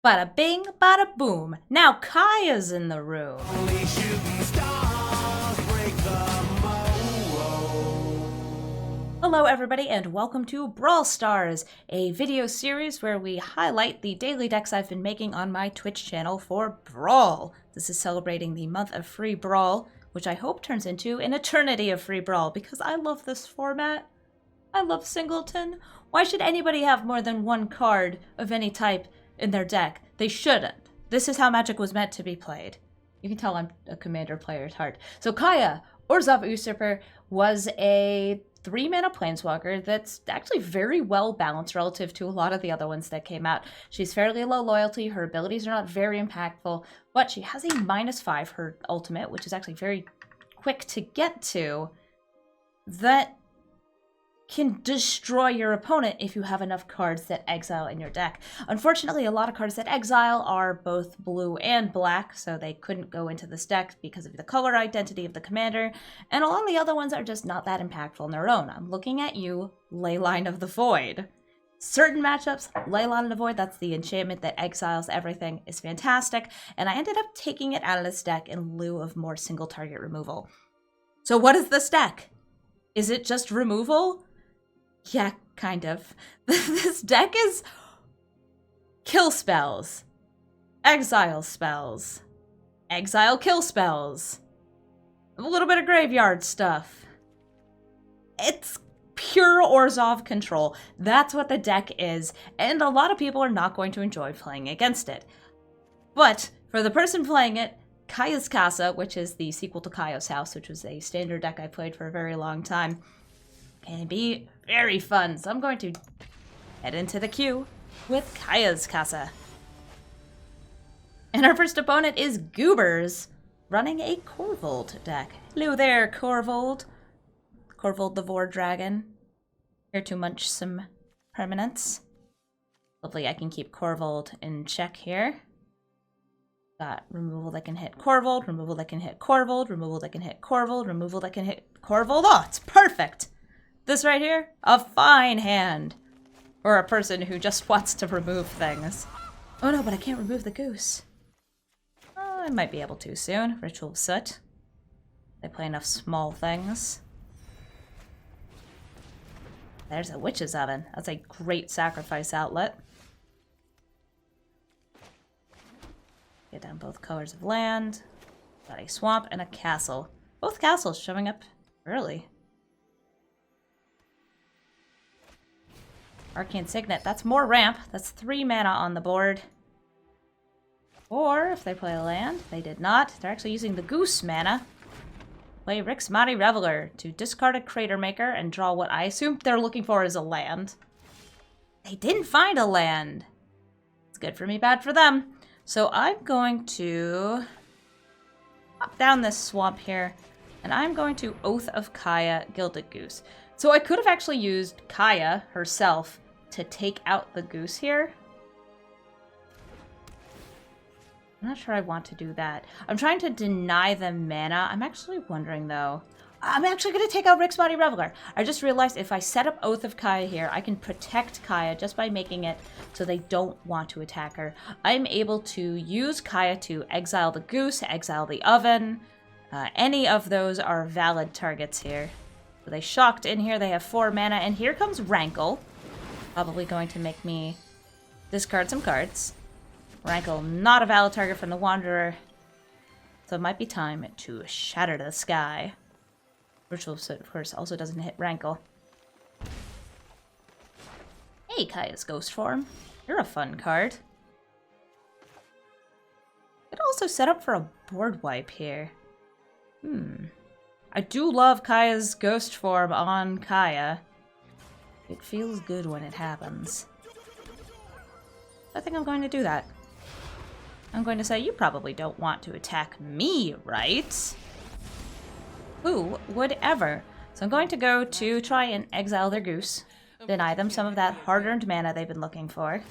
Bada bing, bada boom. Now Kaya's in the room. Only shooting stars break the mold. Hello everybody and welcome to Brawl Stars, a video series where we highlight the daily decks I've been making on my Twitch channel for Brawl. This is celebrating the month of free Brawl, which I hope turns into an eternity of free Brawl because I love this format. I love Singleton. Why should anybody have more than one card of any type in their deck? They shouldn't. This is how Magic was meant to be played. You can tell I'm a Commander player at heart. So Kaya, Orzhov Usurper, was a 3-mana Planeswalker that's actually very well balanced relative to a lot of the other ones that came out. She's fairly low loyalty, her abilities are not very impactful, but she has a -5, her ultimate, which is actually very quick to get to, that can destroy your opponent if you have enough cards that exile in your deck. Unfortunately, a lot of cards that exile are both blue and black, so they couldn't go into this deck because of the color identity of the commander, and a lot of the other ones are just not that impactful on their own. I'm looking at you, Leyline of the Void. Certain matchups, Leyline of the Void, that's the enchantment that exiles everything, is fantastic, and I ended up taking it out of this deck in lieu of more single target removal. So what is this deck? Is it just removal? Yeah, kind of. This deck is kill spells, exile spells, exile kill spells, a little bit of graveyard stuff. It's pure Orzhov control. That's what the deck is, and a lot of people are not going to enjoy playing against it. But for the person playing it, Kaya's Casa, which is the sequel to Kaya's House, which was a standard deck I played for a very long time, can be very fun. So I'm going to head into the queue with Kaya's Casa. And our first opponent is Goobers, running a Korvold deck. Hello there, Korvold. Korvold the Vor Dragon. Here to munch some permanents. Hopefully I can keep Korvold in check here. Got removal that can hit Korvold, removal that can hit Korvold, removal that can hit Korvold, removal that can hit Korvold. Oh, it's perfect! This right here, a fine hand for a person who just wants to remove things. Oh no, but I can't remove the goose. Oh, I might be able to soon. Ritual of Soot. They play enough small things. There's a witch's oven. That's a great sacrifice outlet. Get down both colors of land. Got a swamp and a castle. Both castles showing up early. Arcane Signet, that's more ramp. That's 3 mana on the board. Or, if they play a land, they did not. They're actually using the goose mana. Play Rixmati Reveler to discard a Crater Maker and draw what I assume they're looking for is a land. They didn't find a land. It's good for me, bad for them. So I'm going to pop down this swamp here, and I'm going to Oath of Kaya, Gilded Goose. So I could have actually used Kaya herself to take out the goose here. I'm not sure I want to do that. I'm trying to deny them mana. I'm actually wondering, though. I'm actually going to take out Rixmati Reveler. I just realized if I set up Oath of Kaya here, I can protect Kaya just by making it so they don't want to attack her. I'm able to use Kaya to exile the goose, exile the oven. Any of those are valid targets here. So they shocked in here, they have 4 mana, and here comes Rankle. Probably going to make me discard some cards. Rankle, not a valid target from the Wanderer. So it might be time to shatter the sky. Ritual of Soot, of course, also doesn't hit Rankle. Hey, Kaya's Ghostform. You're a fun card. Could also set up for a board wipe here. I do love Kaya's Ghostform on Kaya. It feels good when it happens. I think I'm going to do that. I'm going to say, you probably don't want to attack me, right? Who would ever? So I'm going to go to try and exile their goose. Deny them some of that hard-earned mana they've been looking for.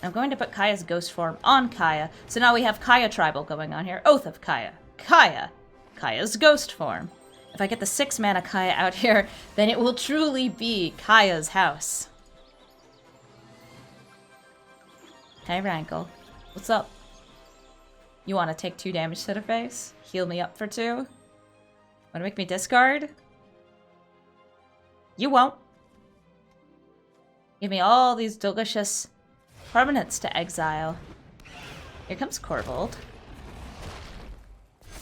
I'm going to put Kaya's Ghostform on Kaya. So now we have Kaya Tribal going on here. Oath of Kaya. Kaya. Kaya's Ghostform. If I get the 6 mana Kaya out here, then it will truly be Kaya's house. Hey, Rankle. What's up? You want to take 2 damage to the face? Heal me up for 2? Want to make me discard? You won't. Give me all these delicious permanents to exile. Here comes Korvold.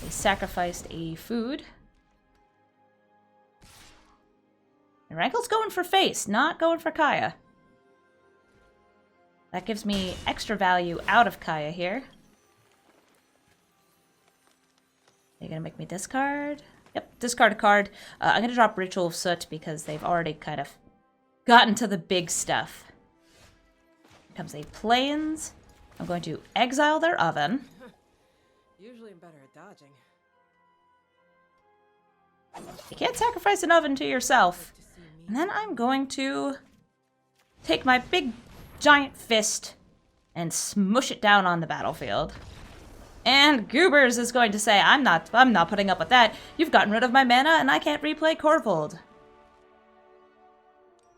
They sacrificed a food. And Rankle's going for face, not going for Kaya. That gives me extra value out of Kaya here. They're gonna make me discard? Yep, discard a card. I'm gonna drop Ritual of Soot because they've already kind of gotten to the big stuff. Here comes a Plains. I'm going to exile their oven. Usually I'm better at dodging. You can't sacrifice an oven to yourself. And then I'm going to take my big giant fist and smush it down on the battlefield. And Goobers is going to say, I'm not putting up with that. You've gotten rid of my mana and I can't replay Korvold.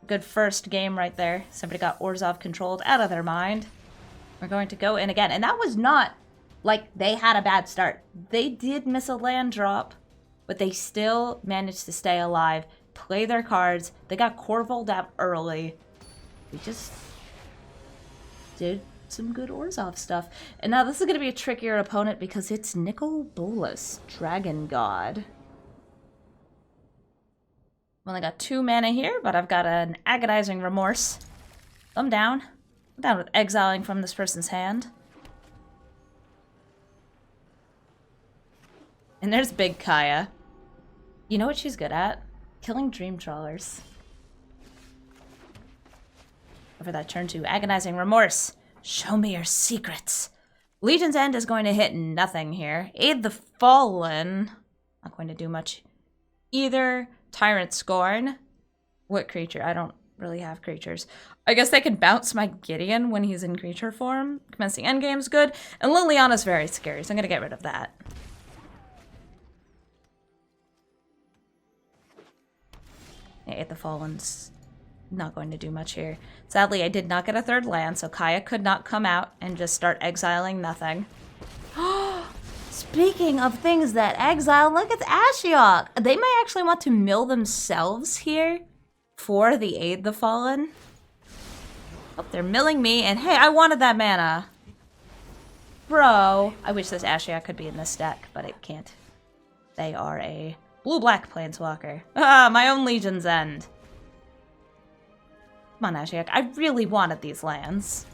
Good first game right there. Somebody got Orzhov controlled out of their mind. We're going to go in again. And that was not like they had a bad start. They did miss a land drop, but they still managed to stay alive, play their cards. They got Korvold out early. We just did some good Orzhov stuff. And now this is going to be a trickier opponent because it's Nicol Bolas, Dragon God. Well, I got 2 mana here, but I've got an Agonizing Remorse. I'm down. I'm down with exiling from this person's hand. And there's Big Kaya. You know what she's good at? Killing Dream Trawlers. Over that turn to Agonizing Remorse. Show me your secrets. Legion's End is going to hit nothing here. Aid the Fallen. Not going to do much either. Tyrant Scorn. What creature? I don't really have creatures. I guess they can bounce my Gideon when he's in creature form. Commencing Endgame's good. And Liliana's very scary, so I'm going to get rid of that. Aid the Fallen's not going to do much here. Sadly, I did not get a 3rd land, so Kaya could not come out and just start exiling nothing. Speaking of things that exile, look, it's Ashiok. They might actually want to mill themselves here for the Aid the Fallen. Oh, they're milling me, and hey, I wanted that mana. Bro. I wish this Ashiok could be in this deck, but it can't. They are a blue-black planeswalker. Ah, my own Legion's End. Come on, Ashiok. I really wanted these lands.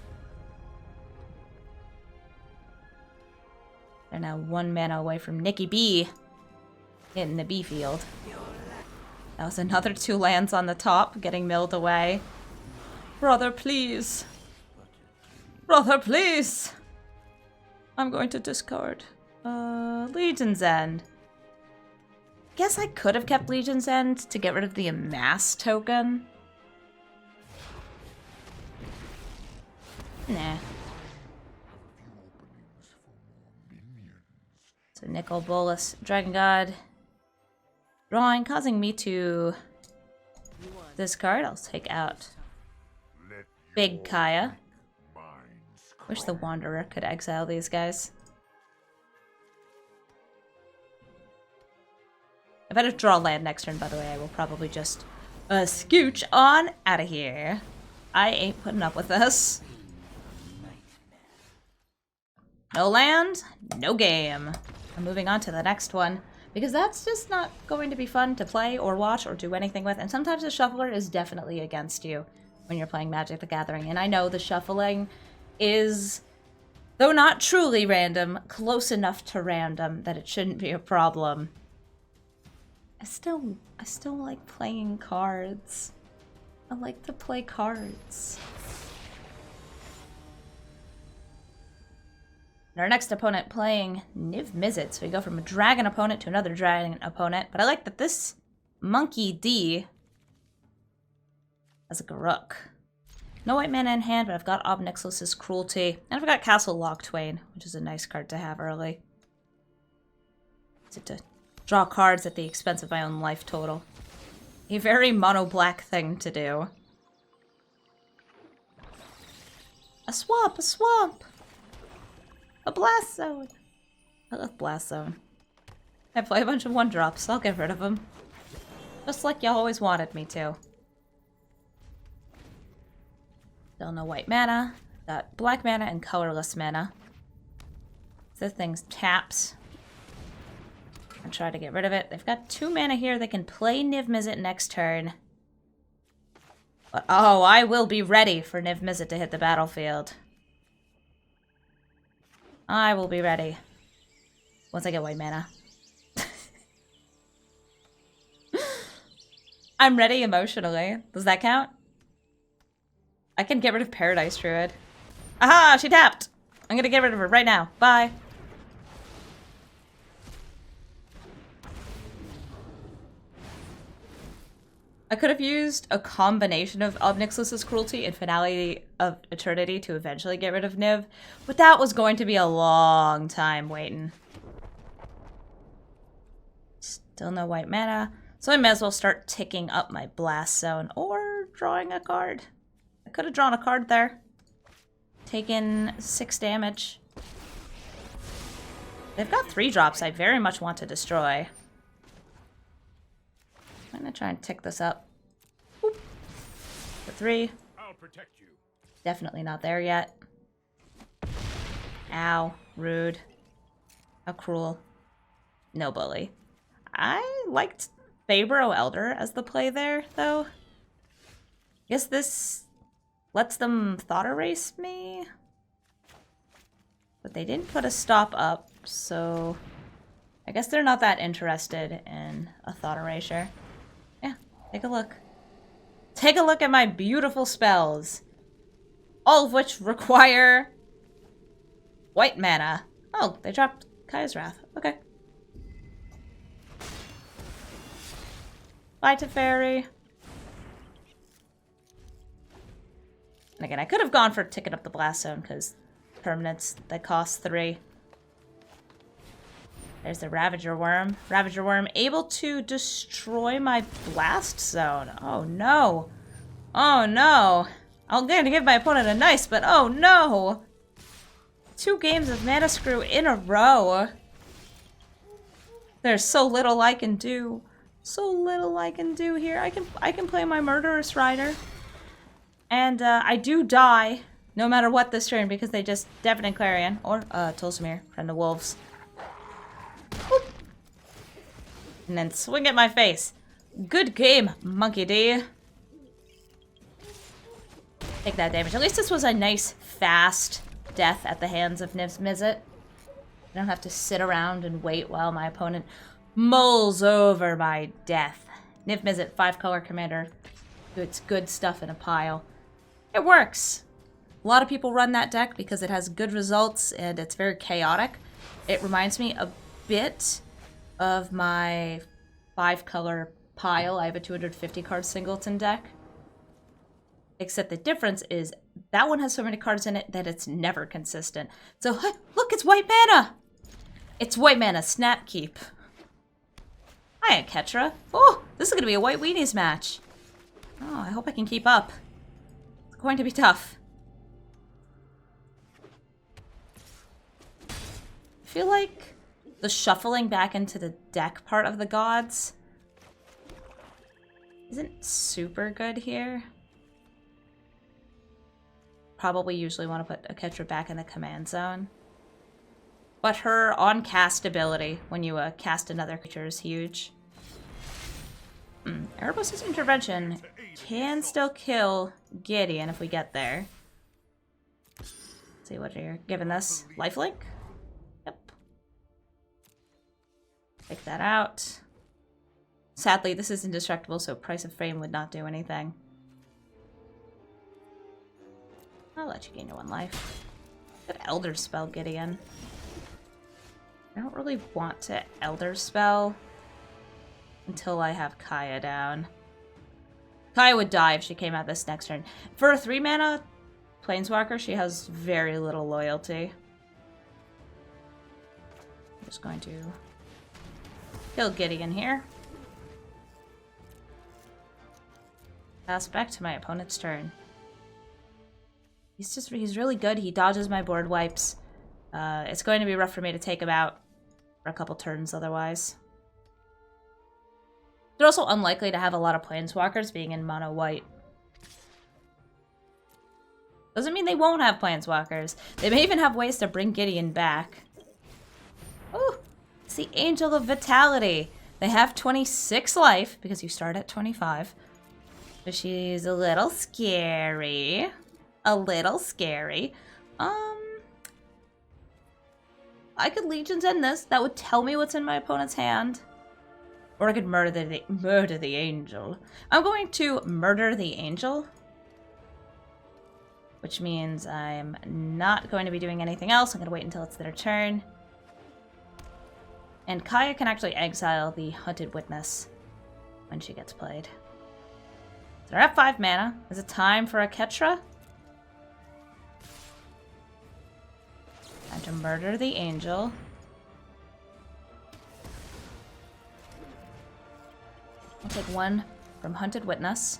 They're now 1 mana away from Nikki B in the B field. That was another 2 lands on the top getting milled away. Brother, please. Brother, please. I'm going to discard Legion's End. Guess I could have kept Legion's End to get rid of the Amass token. Nah. So Nicol, Bolas, Dragon God. Drawing, causing me to discard. I'll take out Big Kaya. Wish the Wanderer could exile these guys. If I don't draw land next turn, by the way, I will probably just scooch on out of here. I ain't putting up with this. No land, no game. I'm moving on to the next one, because that's just not going to be fun to play or watch or do anything with, and sometimes the shuffler is definitely against you when you're playing Magic the Gathering, and I know the shuffling is, though not truly random, close enough to random that it shouldn't be a problem. I still like playing cards. I like to play cards. Our next opponent playing Niv-Mizzet, so we go from a dragon opponent to another dragon opponent, but I like that this Monkey D has a Garruk. No white mana in hand, but I've got Ob Nixilis' Cruelty, and I've got Castle Locthwain, which is a nice card to have early. To draw cards at the expense of my own life total. A very mono-black thing to do. A swamp! A swamp! A blast zone! I love blast zone. I play a bunch of 1-drops. I'll get rid of them. Just like you always wanted me to. Still no white mana. Got black mana and colorless mana. This thing's taps. I'll try to get rid of it. They've got 2 mana here. They can play Niv-Mizzet next turn. But oh, I will be ready for Niv-Mizzet to hit the battlefield. I will be ready. Once I get white mana. I'm ready emotionally. Does that count? I can get rid of Paradise Druid. Aha! She tapped! I'm gonna get rid of her right now. Bye. I could have used a combination of Nixilis' Cruelty and Finale of Eternity to eventually get rid of Niv, but that was going to be a long time waiting. Still no white mana, so I may as well start ticking up my blast zone or drawing a card. I could have drawn a card there. Taken 6 damage. They've got 3-drops I very much want to destroy. I'm gonna try and tick this up. Boop. For 3. I'll protect you. Definitely not there yet. Ow. Rude. How cruel. No bully. I liked Fabro Elder as the play there, though. Guess this lets them thought erase me. But they didn't put a stop up, so I guess they're not that interested in a thought erasure. Yeah, take a look. Take a look at my beautiful spells. All of which require white mana. Oh, they dropped Kaya's Wrath. Okay. Bye, Teferi. And again, I could have gone for ticking up the blast zone because permanents that cost 3. There's the Ravager Worm. Ravager Worm able to destroy my blast zone. Oh no. Oh no. I'm going to give my opponent a nice, but oh no. 2 games of Mana Screw in a row. There's so little I can do. So little I can do here. I can play my Murderous Rider. And I do die no matter what this turn because they just Deafening Clarion or Tulsimir, Friend of Wolves. Boop. And then swing at my face. Good game, Monkey D. Take that damage. At least this was a nice, fast death at the hands of Niv-Mizzet. I don't have to sit around and wait while my opponent mulls over my death. Niv-Mizzet, 5-color commander. It's good stuff in a pile. It works. A lot of people run that deck because it has good results and it's very chaotic. It reminds me a bit of my 5-color pile. I have a 250-card singleton deck. Except the difference is that one has so many cards in it that it's never consistent. So, look, it's white mana! It's white mana, Snap Keep. Hiya, Ketra. Oh, this is going to be a White Weenies match. Oh, I hope I can keep up. It's going to be tough. I feel like the shuffling back into the deck part of the gods isn't super good here. Probably usually want to put a Ketra back in the command zone. But her on-cast ability when you cast another creature is huge. Erebos' intervention can still kill Gideon if we get there. Let's see what you're giving this. Lifelink? Yep. Take that out. Sadly, this is indestructible, so Price of Fame would not do anything. I'll let you gain your 1 life. Good Elderspell, Gideon. I don't really want to Elderspell until I have Kaya down. Kaya would die if she came out this next turn. For a 3-mana Planeswalker, she has very little loyalty. I'm just going to kill Gideon here. Pass back to my opponent's turn. He's really good. He dodges my board wipes. It's going to be rough for me to take him out for a couple turns otherwise. They're also unlikely to have a lot of planeswalkers being in mono white. Doesn't mean they won't have planeswalkers. They may even have ways to bring Gideon back. Ooh, it's the Angel of Vitality. They have 26 life because you start at 25. But she's a little scary. A little scary. I could Legion's End this. That would tell me what's in my opponent's hand. Or I could murder the angel. I'm going to murder the angel. Which means I'm not going to be doing anything else. I'm going to wait until it's their turn. And Kaya can actually exile the Hunted Witness when she gets played. So they're at 5 mana. Is it time for a Ketra? Time to murder the angel. I'll take 1 from Hunted Witness.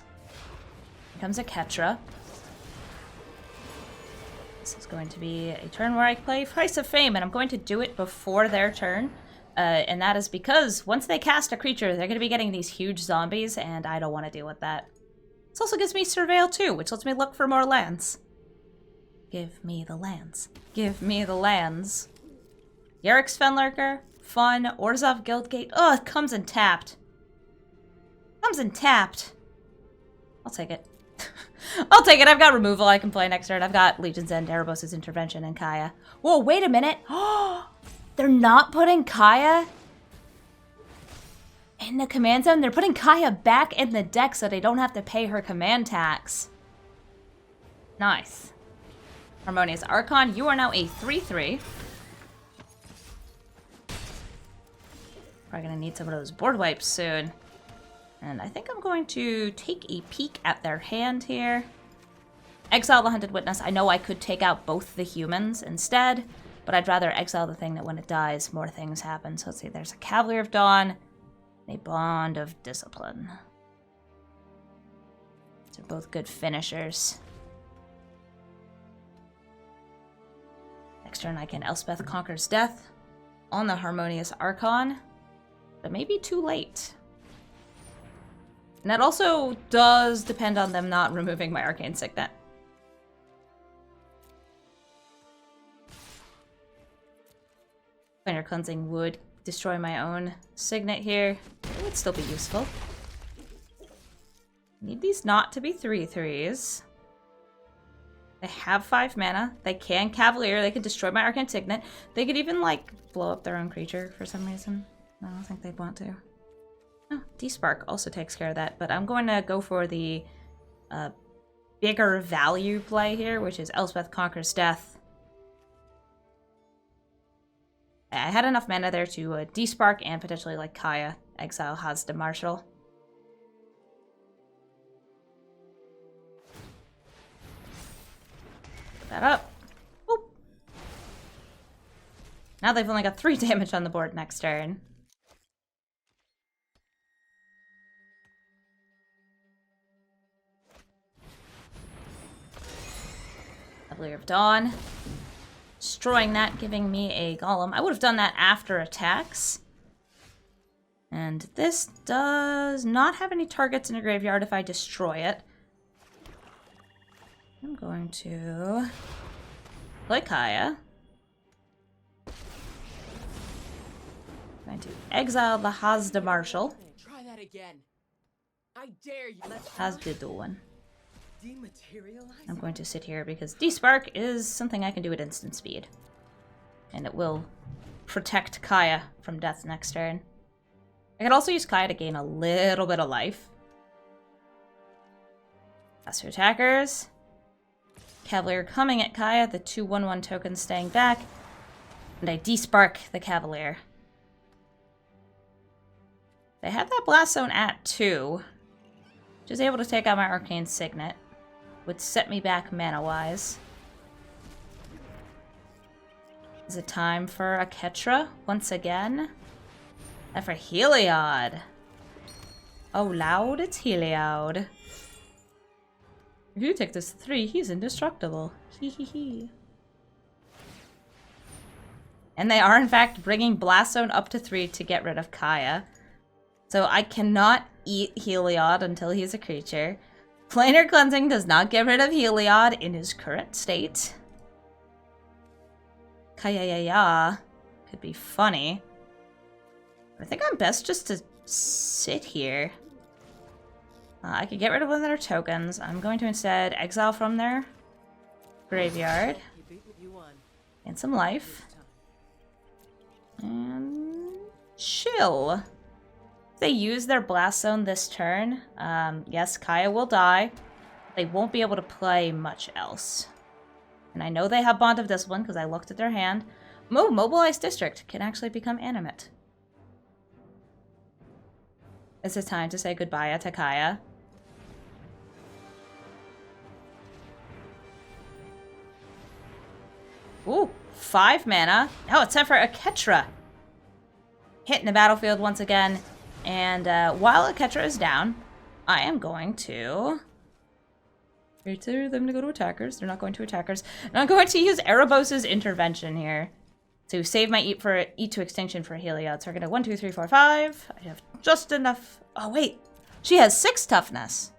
Here comes a Ketra. This is going to be a turn where I play Price of Fame, and I'm going to do it before their turn. And that is because once they cast a creature, they're going to be getting these huge zombies, and I don't want to deal with that. This also gives me Surveil too, which lets me look for more lands. Give me the lands. Give me the lands. Yarick's Fenlurker. Fun. Orzhov Guildgate. Oh, it comes in tapped. Comes in tapped. I'll take it. I'll take it. I've got removal I can play next turn. I've got Legion's End, Erebos' Intervention, and Kaya. Whoa, wait a minute. Oh, they're not putting Kaya in the command zone. They're putting Kaya back in the deck so they don't have to pay her command tax. Nice. Harmonious Archon, you are now a 3/3. Probably gonna need some of those board wipes soon. And I think I'm going to take a peek at their hand here. Exile the Hunted Witness. I know I could take out both the humans instead, but I'd rather exile the thing that when it dies, more things happen. So let's see, there's a Cavalier of Dawn, and a Bond of Discipline. They're both good finishers. Next turn I can Elspeth Conquers Death on the Harmonious Archon, but maybe too late. And that also does depend on them not removing my Arcane Signet. Planar Cleansing would destroy my own Signet here. It would still be useful. Need these not to be 3/3s. They have 5 mana. They can Cavalier. They could destroy my Arcane Signet. They could even, like, blow up their own creature for some reason. I don't think they'd want to. Oh, Despark also takes care of that, but I'm going to go for the bigger value play here, which is Elspeth Conquers Death. I had enough mana there to Despark and potentially, like, Kaya exile Hazda Marshall. Put that up. Boop. Now they've only got 3 damage on the board next turn. Cavalier of Dawn. Destroying that, giving me a Golem. I would have done that after attacks. And this does not have any targets in a graveyard if I destroy it. I'm going to play Kaya. I'm going to exile the Hazda Marshall. Try that again. I dare you. Hazda Dawn. Dematerialize? I'm going to sit here because Despark is something I can do at instant speed. And it will protect Kaya from death next turn. I could also use Kaya to gain a little bit of life. Pass to attackers. Cavalier coming at Kaya, the 2/1/1 tokens staying back. And I Despark the Cavalier. They have that Blast Zone at 2. Which is able to take out my Arcane Signet. Would set me back mana-wise. Is it time for a Ketra once again? And for Heliod. Oh, loud, it's Heliod. If you take this to 3, he's indestructible. Hee hee hee. And they are, in fact, bringing Blast Zone up to 3 to get rid of Kaya. So I cannot eat Heliod until he's a creature. Planar Cleansing does not get rid of Heliod in his current state. Kaya could be funny. I think I'm best just to sit here. I could get rid of one of their tokens. I'm going to instead exile from their graveyard. You beat what you won. And some life. And chill. If they use their Blast Zone this turn, yes, Kaya will die. They won't be able to play much else. And I know they have Bond of Discipline because I looked at their hand. Mobilized District can actually become animate. Is it time to say goodbye to Kaya? Ooh, 5 mana. Oh, it's time for Aketra. Hitting the battlefield once again. And while Aketra is down, I am going to... Return them to go to attackers. They're not going to attackers. And I'm going to use Erebos' intervention here to save my Eat to Extinction for Heliod. So we're going to 1, 2, 3, 4, 5. I have just enough. Oh, wait. She has 6 toughness.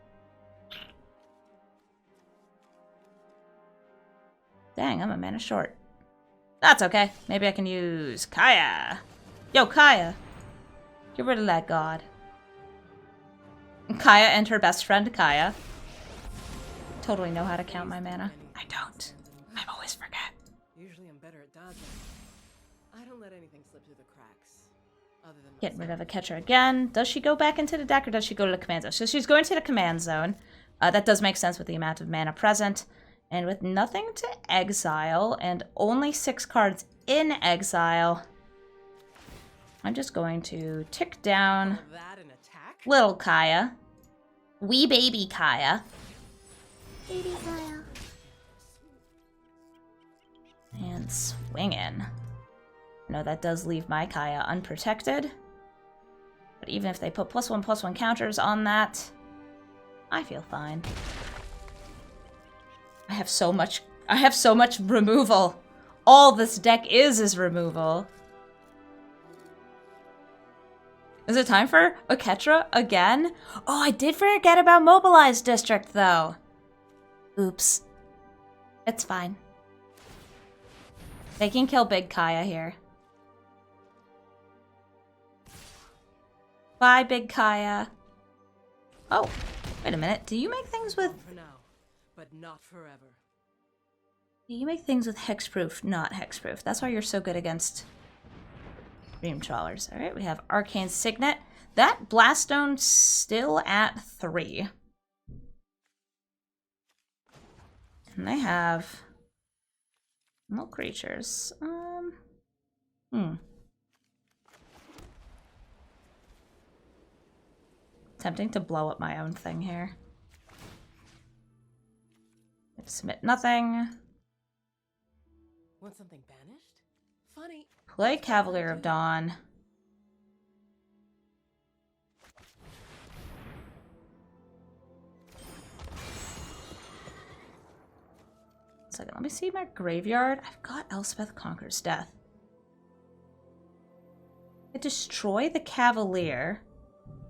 Dang, I'm a mana short. That's okay. Maybe I can use Kaya. Yo, Kaya. Get rid of that god. Kaya and her best friend, Kaya. Totally know how to count my mana. I don't. I always forget. Usually I'm better at dodging. I don't let anything slip through the cracks. Other than Getting rid of Aketra again. Does she go back into the deck or does she go to the command zone? So she's going to the command zone. That does make sense with the amount of mana present. And with nothing to exile and only 6 cards in exile, I'm just going to tick down that an attack? little Kaya. Wee baby Kaya. Baby Kaya. And swing in. No, that does leave my Kaya unprotected. But even if they put +1/+1 counters on that, I feel fine. I have so much removal. All this deck is removal. Is it time for Aketra again? Oh, I did forget about Mobilized District, though. Oops. It's fine. They can kill Big Kaya here. Bye, Big Kaya. Oh, wait a minute. Do you make things with... For now, but not forever. Do you make things with hexproof, not hexproof? That's why you're so good against Dream Trawlers. Alright, we have Arcane Signet. That Blast Stone still at 3. And they have no creatures. Tempting to blow up my own thing here. Submit nothing. Want something banished? Funny. Play Cavalier of Dawn. Second, let me see my graveyard. I've got Elspeth Conquers Death. I destroy the Cavalier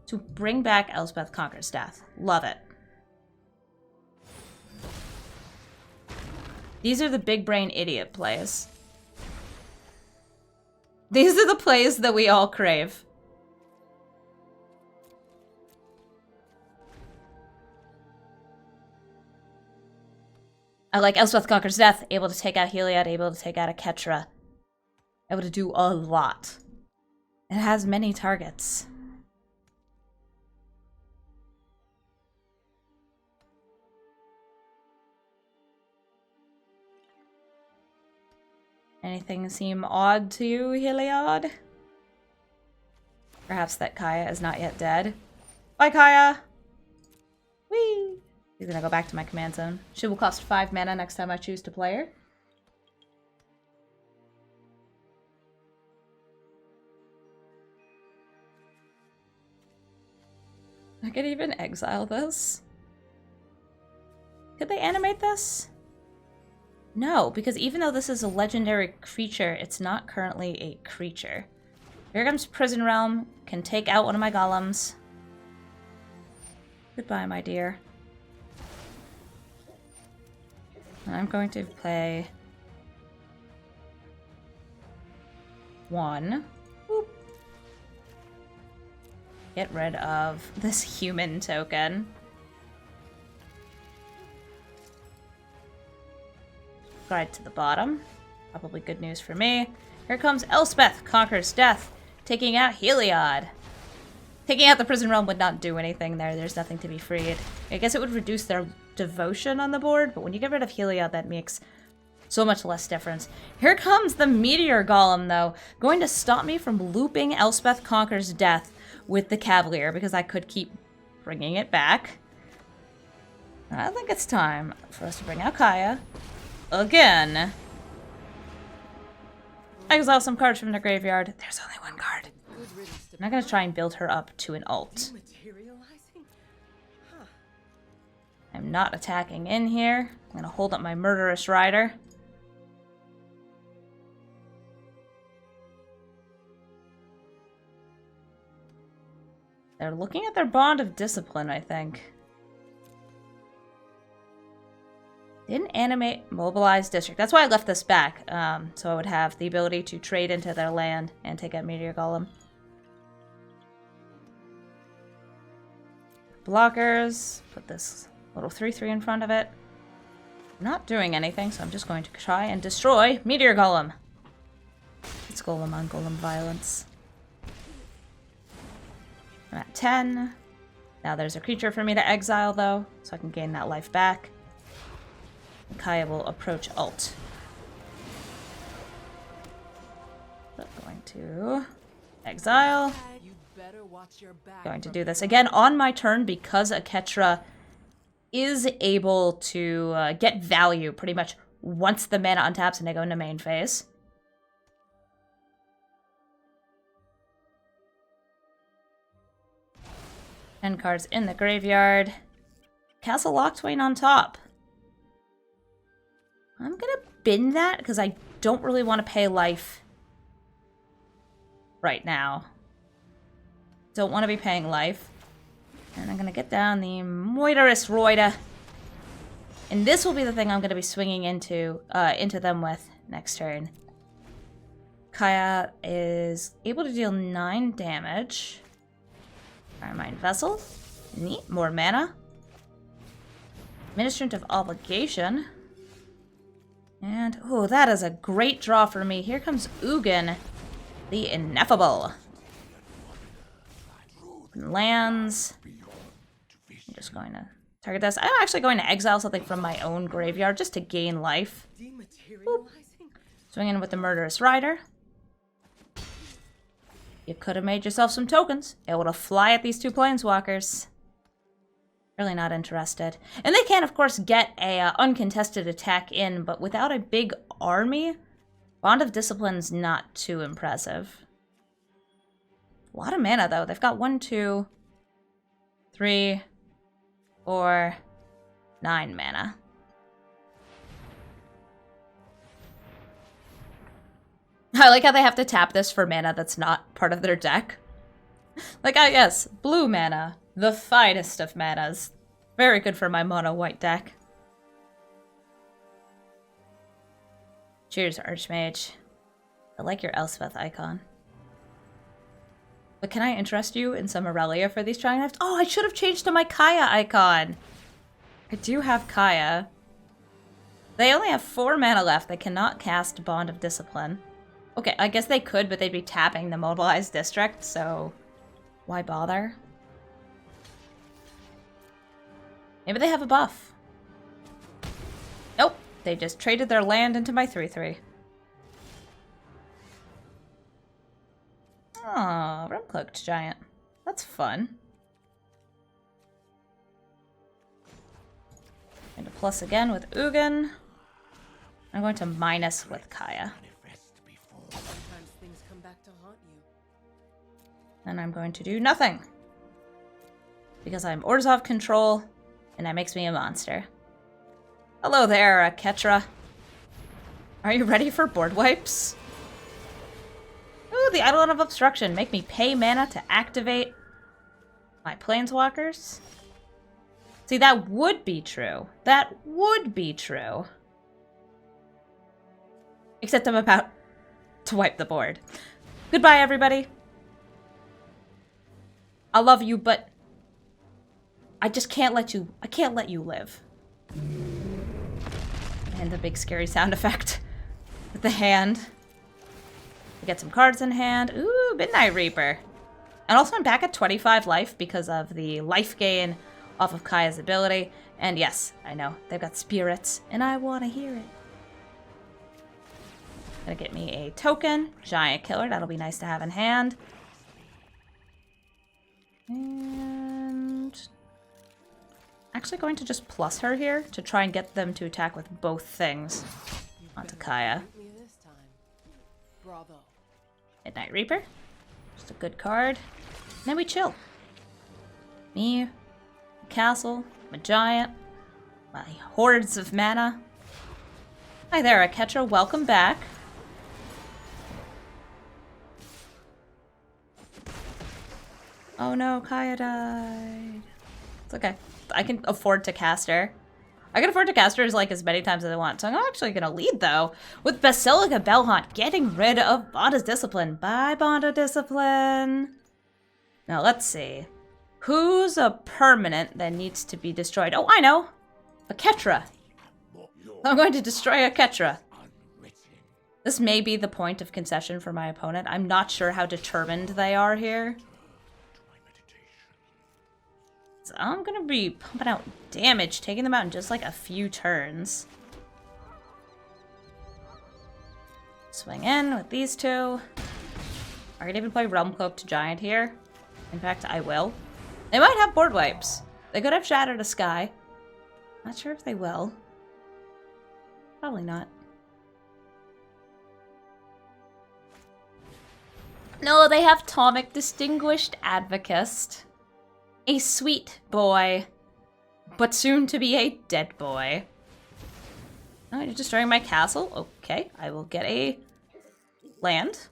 to bring back Elspeth Conquers Death. Love it. These are the big brain idiot plays. These are the plays that we all crave. I like Elspeth Conquers Death, able to take out Heliod, able to take out Aketra. Able to do a lot. It has many targets. Anything seem odd to you, Heliod? Perhaps that Kaya is not yet dead. Bye, Kaya! Whee! He's gonna go back to my command zone. She will cost 5 mana next time I choose to play her. I could even exile this. Could they animate this? No, because even though this is a legendary creature, it's not currently a creature. Here comes Prison Realm. Can take out one of my golems. Goodbye, my dear. And I'm going to play 1. Boop. Get rid of this human token. Right to the bottom. Probably good news for me. Here comes Elspeth, conquers death, taking out Heliod. Taking out the Prison Realm would not do anything there. There's nothing to be freed. I guess it would reduce their devotion on the board, but when you get rid of Heliod, that makes so much less difference. Here comes the Meteor Golem, though, going to stop me from looping Elspeth Conquers Death with the Cavalier, because I could keep bringing it back. I think it's time for us to bring out Kaya. Again. Exile some cards from the graveyard. There's only one card. I'm not going to try and build her up to an ult. I'm not attacking in here. I'm going to hold up my Murderous Rider. They're looking at their Bond of Discipline, I think. Didn't animate Mobilized District. That's why I left this back, so I would have the ability to trade into their land and take out Meteor Golem. Blockers. Put this little 3/3 in front of it. Not doing anything, so I'm just going to try and destroy Meteor Golem. It's Golem on Golem violence. I'm at 10. Now there's a creature for me to exile, though, so I can gain that life back. And Kaya will approach ult. So going to exile. Going to do this again on my turn because Aketra is able to get value pretty much once the mana untaps and they go into main phase. 10 cards in the graveyard. Castle Locthwain on top. I'm gonna bin that because I don't really want to pay life right now. Don't want to be paying life. And I'm gonna get down the Murderous Rider. And this will be the thing I'm gonna be swinging into them with next turn. Kaya is able to deal 9 damage. Firemine Vessel. Neat. More mana. Ministrant of Obligation. And, oh, that is a great draw for me. Here comes Ugin, the Ineffable. Lands. I'm just going to target this. I'm actually going to exile something from my own graveyard just to gain life. Boop. Swing in with the Murderous Rider. You could have made yourself some tokens. Able to fly at these 2 planeswalkers. Really not interested. And they can, of course, get a uncontested attack in, but without a big army, Bond of Discipline's not too impressive. A lot of mana, though. They've got 1, 2, 3, 4, 9 mana. I like how they have to tap this for mana that's not part of their deck. Like, yes, blue mana. The finest of manas. Very good for my mono-white deck. Cheers, Archmage. I like your Elspeth icon. But can I interest you in some Aurelia for these trying knives? Oh, I should have changed to my Kaya icon. I do have Kaya. They only have 4 mana left. They cannot cast Bond of Discipline. Okay, I guess they could, but they'd be tapping the Mobilized District, so why bother? Maybe they have a buff. Nope, they just traded their land into my 3/3. Oh, Realm-Cloaked Giant. That's fun. Going to plus again with Ugin. I'm going to minus with Kaya. Sometimes things come back to haunt you. And I'm going to do nothing. Because I'm Orzhov control, and that makes me a monster. Hello there, Ketra. Are you ready for board wipes? Ooh, the Eidolon of Obstruction. Make me pay mana to activate my Planeswalkers. See, that would be true. That would be true. Except I'm about to wipe the board. Goodbye, everybody. I love you, but I just can't let you, I can't let you live. And the big scary sound effect with the hand. We get some cards in hand. Ooh, Midnight Reaper. And also I'm back at 25 life because of the life gain off of Kaya's ability. And yes, I know, they've got spirits, and I want to hear it. Gonna get me a token, Giant Killer, that'll be nice to have in hand. And actually going to just plus her here to try and get them to attack with both things onto Kaya. Me this time. Bravo. Midnight Reaper, just a good card. And then we chill. Me, Castle, my Giant, my hordes of mana. Hi there, Ketra, welcome back. Oh no, Kaya died. It's okay. I can afford to cast her. I can afford to cast her like as many times as I want. So I'm actually going to lead though with Basilica Bellhaunt getting rid of Bonda's Discipline. Bye, Bonda Discipline. Now let's see. Who's a permanent that needs to be destroyed? Oh, I know. A Ketra. I'm going to destroy a Ketra. This may be the point of concession for my opponent. I'm not sure how determined they are here. So I'm going to be pumping out damage, taking them out in just like a few turns. Swing in with these two. I could even play Realm-Cloaked Giant here. In fact, I will. They might have board wipes. They could have Shattered a Sky. Not sure if they will. Probably not. No, they have Tomic Distinguished Advocist. A sweet boy, but soon to be a dead boy. Oh, you're destroying my castle? Okay, I will get a land.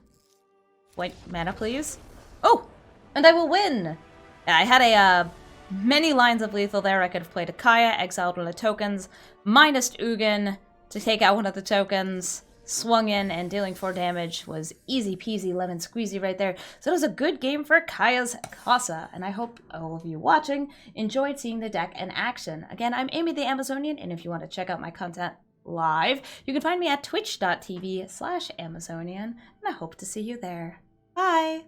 White mana, please. Oh, and I will win! Yeah, I had many lines of lethal there. I could have played a Kaya, exiled one of the tokens, minus Ugin to take out one of the tokens, swung in, and dealing 4 damage was easy peasy lemon squeezy right there. So it was a good game for Kaya's Casa, and I hope all of you watching enjoyed seeing the deck in action. Again, I'm Amy the Amazonian, and if you want to check out my content live, you can find me at twitch.tv/Amazonian, and I hope to see you there. Bye!